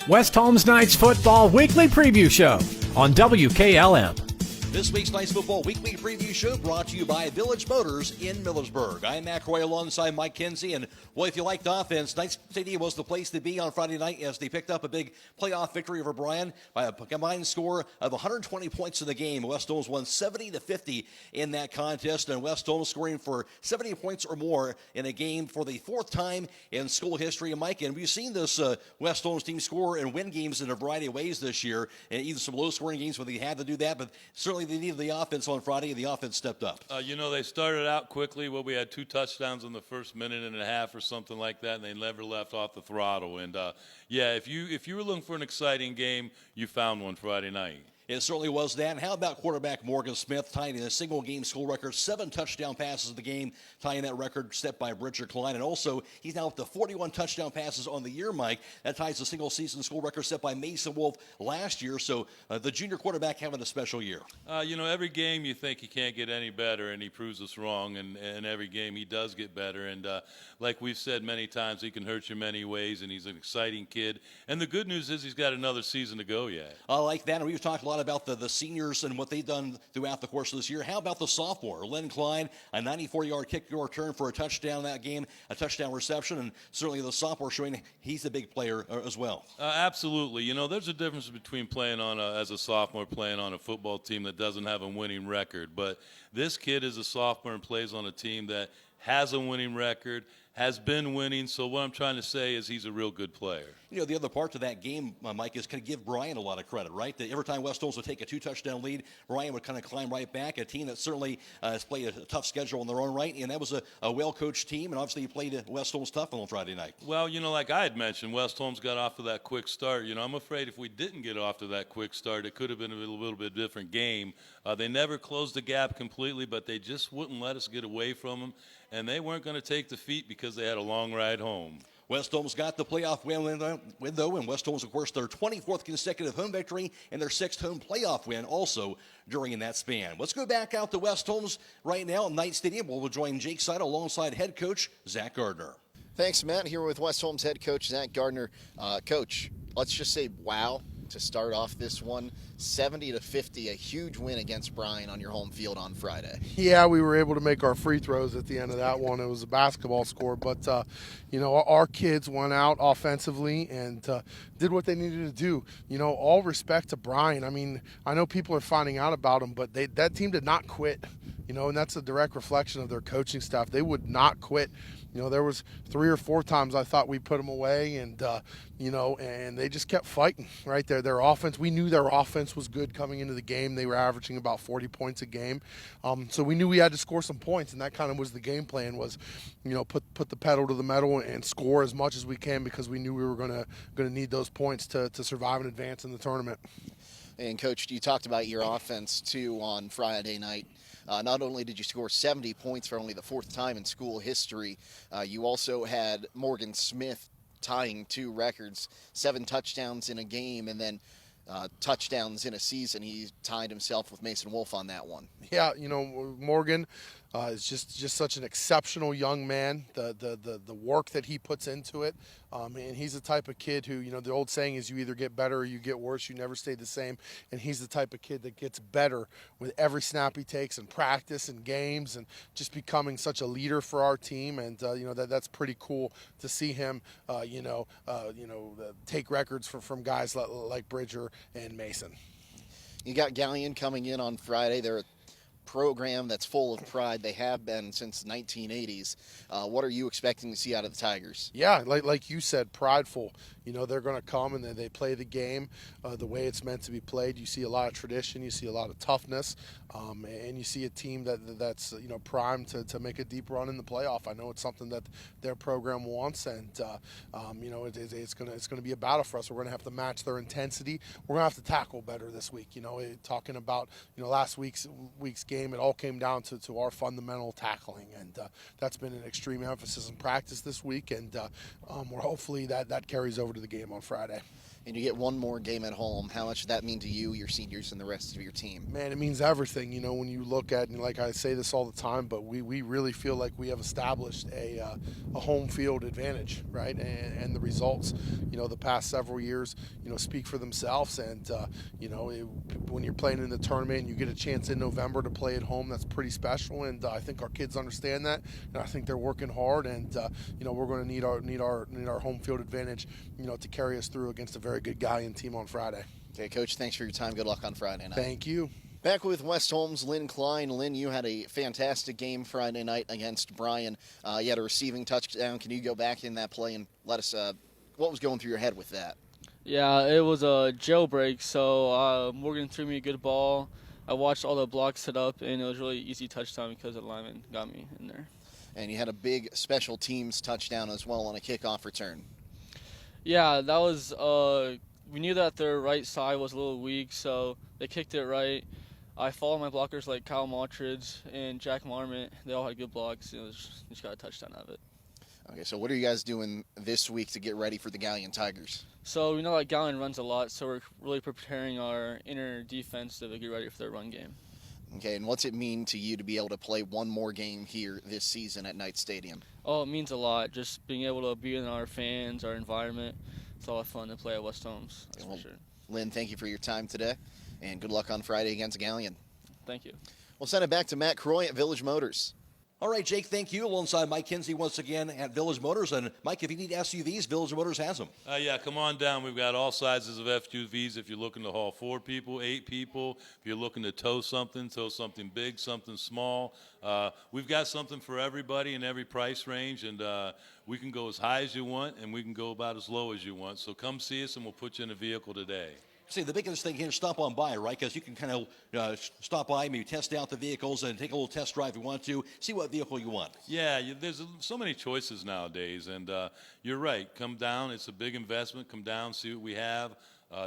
West Holmes Knights Football Weekly Preview Show on WKLM. This week's Knights Football Weekly Preview Show brought to you by Village Motors in Millersburg. I'm Matt Roy alongside Mike Kinsey. And, well, if you liked offense, Knights Stadium was the place to be on Friday night as they picked up a big playoff victory over Bryan by a combined score of 120 points in the game. West Holmes won 70-50 in that contest, and West Holmes scoring for 70 points or more in a game for the fourth time in school history. And, Mike, and we've seen this West Holmes team score and win games in a variety of ways this year, and even some low-scoring games where they had to do that, but certainly they needed the offense on Friday, and the offense stepped up. They started out quickly. Well, we had 2 touchdowns in the first minute and a half or something like that, and they never left off the throttle. And, if you were looking for an exciting game, you found one Friday night. It certainly was that. And how about quarterback Morgan Smith tying in a single-game school record, 7 touchdown passes of the game, tying that record set by Bridger Klein. And also, he's now up to 41 touchdown passes on the year, Mike. That ties the single-season school record set by Mason Wolf last year. So the junior quarterback having a special year. Every game you think he can't get any better, and he proves us wrong. And every game he does get better. And like we've said many times, he can hurt you many ways, and he's an exciting kid. And the good news is he's got another season to go yet. I like that. And we've talked a lot about the seniors and what they've done throughout the course of this year. How about the sophomore, Len Klein, a 94-yard kick return for a touchdown that game, a touchdown reception, and certainly the sophomore showing he's a big player as well. Absolutely. There's a difference between playing as a sophomore, playing on a football team that doesn't have a winning record. But this kid is a sophomore and plays on a team that has a winning record, has been winning. So what I'm trying to say is he's a real good player. The other part to that game, Mike, is kind of give Bryan a lot of credit, right? That every time West Holmes would take a 2-touchdown lead, Bryan would kind of climb right back, a team that certainly has played a tough schedule in their own right, and that was a well-coached team, and obviously he played West Holmes tough on Friday night. Well, like I had mentioned, West Holmes got off to that quick start. I'm afraid if we didn't get off to that quick start, it could have been a little bit different game. They never closed the gap completely, but they just wouldn't let us get away from them, and they weren't going to take defeat because they had a long ride home. West Holmes got the playoff win, though, and West Holmes, of course, their 24th consecutive home victory and their 6th home playoff win also during that span. Let's go back out to West Holmes right now at Knight Stadium. We'll join Jake Seidel alongside head coach Zach Gardner. Thanks, Matt. Here with West Holmes head coach Zach Gardner. Coach, let's just say wow to start off this one. 70-50, a huge win against Bryan on your home field on Friday. Yeah, we were able to make our free throws at the end of that one. It was a basketball score, but our kids went out offensively and did what they needed to do. All respect to Bryan. I mean, I know people are finding out about him, but that team did not quit. And that's a direct reflection of their coaching staff. They would not quit. There was 3 or 4 times I thought we put them away, and and they just kept fighting right there. Their offense, we knew their offense was good coming into the game. They were averaging about 40 points a game, so we knew we had to score some points, and that kind of was the game plan. Was put the pedal to the metal and score as much as we can because we knew we were gonna need those points to survive and advance in the tournament. And Coach, you talked about your offense too on Friday night. Not only did you score 70 points for only the 4th time in school history, you also had Morgan Smith tying 2 records, 7 touchdowns in a game, and then touchdowns in a season. He tied himself with Mason Wolf on that one. Yeah, Morgan is just such an exceptional young man. The work that he puts into it, and he's the type of kid who, the old saying is you either get better or you get worse. You never stay the same. And he's the type of kid that gets better with every snap he takes in practice and games, and just becoming such a leader for our team. And that's pretty cool to see him, take records from guys like Bridger and Mason. You got Galleon coming in on Friday. They're a program that's full of pride. They have been since the 1980s. What are you expecting to see out of the Tigers? Yeah, like you said, prideful. They're going to come and they play the game the way it's meant to be played. You see a lot of tradition. You see a lot of toughness. And you see a team that's primed to make a deep run in the playoff. I know it's something that their program wants, and it's going to be a battle for us. We're going to have to match their intensity. We're going to have to tackle better this week. Talking about last week's game, it all came down to our fundamental tackling, and that's been an extreme emphasis in practice this week, and we're hopefully that carries over to the game on Friday. and you get one more game at home. How much does that mean to you, your seniors, and the rest of your team? Man, it means everything. When you look at, and like I say this all the time, but we really feel like we have established a home field advantage, right? And the results, the past several years, speak for themselves. And, when you're playing in the tournament and you get a chance in November to play at home, that's pretty special. And I think our kids understand that. And I think they're working hard. And, we're going to need our home field advantage, to carry us through against a very good Galleon team on Friday. Okay, Coach, thanks for your time. Good luck on Friday night. Thank you. Back with West Holmes, Lynn Klein. Lynn, you had a fantastic game Friday night against Bryan. You had a receiving touchdown. Can you go back in that play and let us what was going through your head with that? Yeah, it was a jailbreak, so Morgan threw me a good ball. I watched all the blocks set up, and it was a really easy touchdown because the lineman got me in there. And you had a big special teams touchdown as well on a kickoff return. Yeah, that was we knew that their right side was a little weak, so they kicked it right. I followed my blockers like Kyle Maltridge and Jack Marmot. They all had good blocks. Just got a touchdown out of it. Okay, so what are you guys doing this week to get ready for the Galleon Tigers? So we know that Galleon runs a lot, so we're really preparing our inner defense to get ready for their run game. Okay, and what's it mean to you to be able to play one more game here this season at Knight Stadium? Oh, it means a lot. Just being able to be in our fans, our environment. It's a lot of fun to play at West Holmes, that's for sure. Lynn, thank you for your time today, and good luck on Friday against Galleon. Thank you. We'll send it back to Matt Croy at Village Motors. All right, Jake, thank you. Alongside Mike Kinsey once again at Village Motors. And, Mike, if you need SUVs, Village Motors has them. Yeah, come on down. We've got all sizes of SUVs if you're looking to haul 4 people, 8 people. If you're looking to tow something big, something small. We've got something for everybody in every price range, and we can go as high as you want, and we can go about as low as you want. So come see us, and we'll put you in a vehicle today. See, the biggest thing here is stop on by, right? Because you can kind of stop by, maybe test out the vehicles and take a little test drive if you want to, see what vehicle you want. Yeah, there's so many choices nowadays, and you're right. Come down. It's a big investment. Come down, see what we have,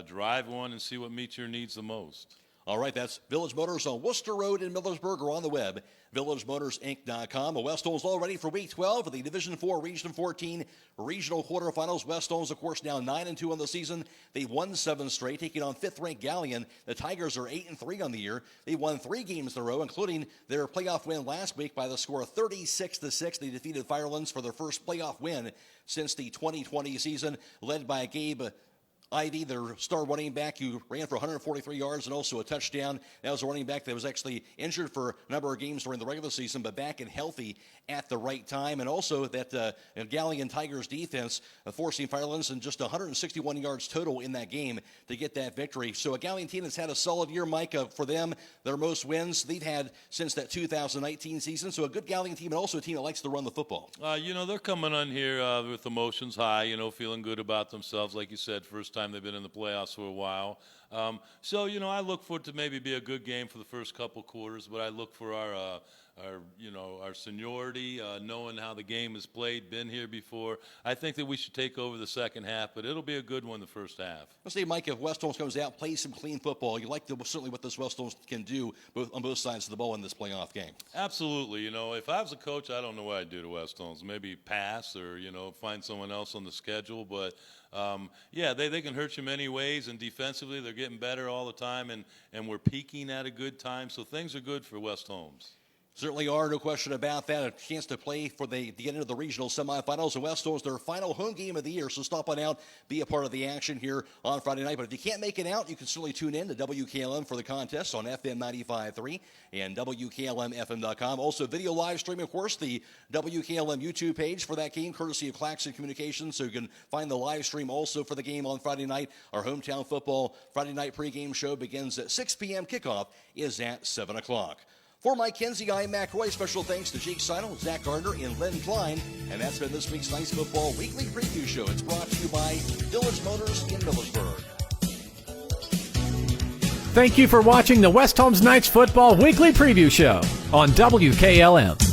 drive one, and see what meets your needs the most. All right, that's Village Motors on Worcester Road in Millersburg, or on the web, villagemotorsinc.com. West Holmes all ready for Week 12 of the Division IV Region 14 Regional Quarterfinals. West Holmes, of course, now 9-2 on the season. They've won 7 straight, taking on 5th-ranked Galleon. The Tigers are 8-3 on the year. They won 3 games in a row, including their playoff win last week by the score of 36-6. They defeated Firelands for their first playoff win since the 2020 season, led by Gabe Ivy, their star running back, who ran for 143 yards and also a touchdown. That was a running back that was actually injured for a number of games during the regular season, but back and healthy at the right time. And also that Galleon Tigers defense forcing Firelands in just 161 yards total in that game to get that victory. So a Galleon team that's had a solid year, Mike, for them, their most wins they've had since that 2019 season. So a good Galleon team, and also a team that likes to run the football. They're coming on here with emotions high, feeling good about themselves. Like you said, first time they've been in the playoffs for a while. I look for it to maybe be a good game for the first couple quarters, but I look for our seniority, knowing how the game is played, been here before. I think that we should take over the second half, but it'll be a good one the first half. Let's say, Mike, if West Holmes comes out, plays some clean football, you like certainly what this West Holmes can do on both sides of the ball in this playoff game. Absolutely. If I was a coach, I don't know what I'd do to West Holmes. Maybe pass or, find someone else on the schedule. But, they can hurt you many ways, and defensively they're getting better all the time, and we're peaking at a good time. So things are good for West Holmes. Certainly are, no question about that. A chance to play for the end of the regional semifinals. And West Holmes, their final home game of the year. So stop on out, be a part of the action here on Friday night. But if you can't make it out, you can certainly tune in to WKLM for the contest on FM 95.3 and WKLM-FM.com. Also, video live streaming, of course, the WKLM YouTube page for that game, courtesy of Claxon Communications. So you can find the live stream also for the game on Friday night. Our hometown football Friday night pregame show begins at 6 p.m. Kickoff is at 7 o'clock. For Mike Kinsey, I'm Mac Roy. Special thanks to Jake Seidel, Zach Gardner, and Lynn Klein. And that's been this week's Nice Football Weekly Preview Show. It's brought to you by Village Motors in Millersburg. Thank you for watching the West Holmes Knights Football Weekly Preview Show on WKLM.